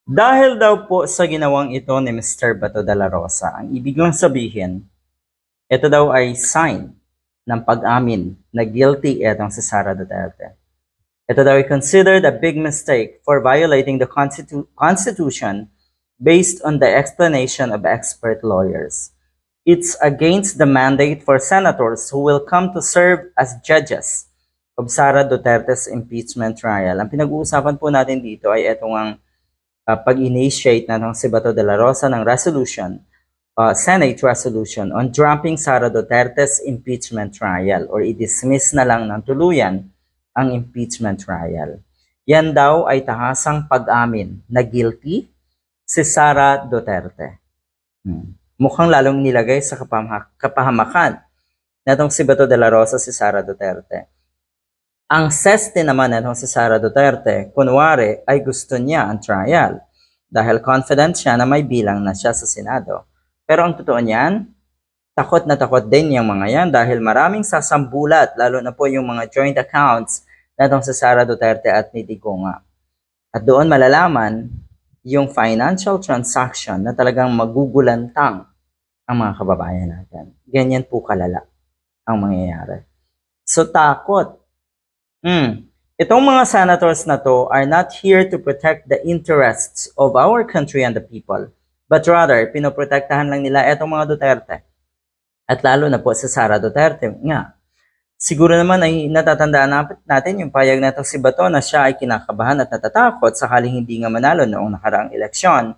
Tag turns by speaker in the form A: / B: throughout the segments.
A: Dahil daw po sa ginawang ito ni Mr. Bato de la Rosa, ang ibig lang sabihin, ito daw ay sign ng pag-amin na guilty etong si Sara Duterte. Ito daw ay considered a big mistake for violating the Constitution based on the explanation of expert lawyers. It's against the mandate for senators who will come to serve as judges of Sara Duterte's impeachment trial. Ang pinag-uusapan po natin dito ay itong ang pag-initiate na ng si Bato de la Rosa ng resolution, Senate resolution on dropping Sara Duterte's impeachment trial or i-dismiss na lang ng tuluyan ang impeachment trial. Yan daw ay tahasang pag-amin na guilty si Sara Duterte. Mukhang lalong nilagay sa kapahamakan na itong si Bato de la Rosa si Sara Duterte. Ang seste naman na si Sara Duterte, kunwari ay gusto niya ang trial dahil confident siya na may bilang na siya sa Senado. Pero ang totoo niyan, takot na takot din yung mga yan dahil maraming sasambulat, lalo na po yung mga joint accounts na si Sara Duterte at ni Digong'a. At doon malalaman yung financial transaction na talagang magugulantang ang mga kababayan natin. Ganyan po kalala ang mangyayari. So takot. Itong mga senators na to are not here to protect the interests of our country and the people, but rather, pinoprotektahan lang nila itong mga Duterte. At lalo na po sa Sara Duterte nga. Siguro naman ay natatandaan natin yung payag na si Bato na siya ay kinakabahan at natatakot sakaling hindi nga manalo noong nakaraang eleksyon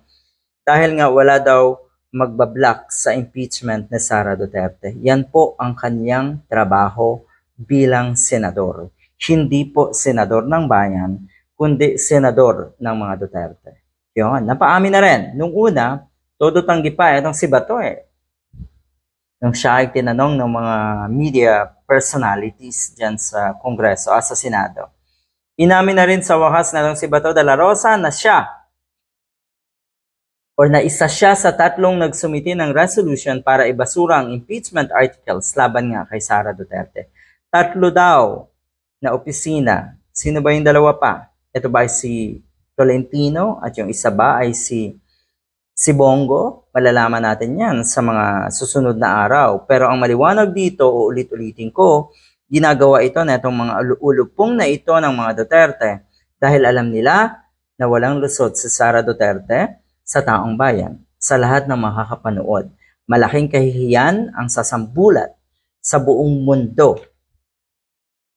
A: dahil nga wala daw magbablock sa impeachment ni Sara Duterte. Yan po ang kanyang trabaho bilang senador. Hindi po senador ng bayan, kundi senador ng mga Duterte. Yun, napaamin na rin. Nung una, todo tanggi pa itong si Bato nung siya ay tinanong ng mga media personalities dyan sa Kongreso, sa Senado. Inamin na rin sa wakas na itong si Bato de la Rosa na siya na isa siya sa tatlong nagsumiti ng resolution para ibasura ang impeachment articles laban nga kay Sara Duterte. Tatlo daw na opisina. Sino ba yung dalawa pa? Ito ba ay si Tolentino at yung isa ba ay si Bongo? Malalaman natin yan sa mga susunod na araw. Pero ang maliwanag dito, uulit-ulitin ko, ginagawa ito na itong mga ulupong na ito ng mga Duterte dahil alam nila na walang lusot si Sara Duterte sa taong bayan, sa lahat ng makakapanood. Malaking kahihiyan ang sasambulat sa buong mundo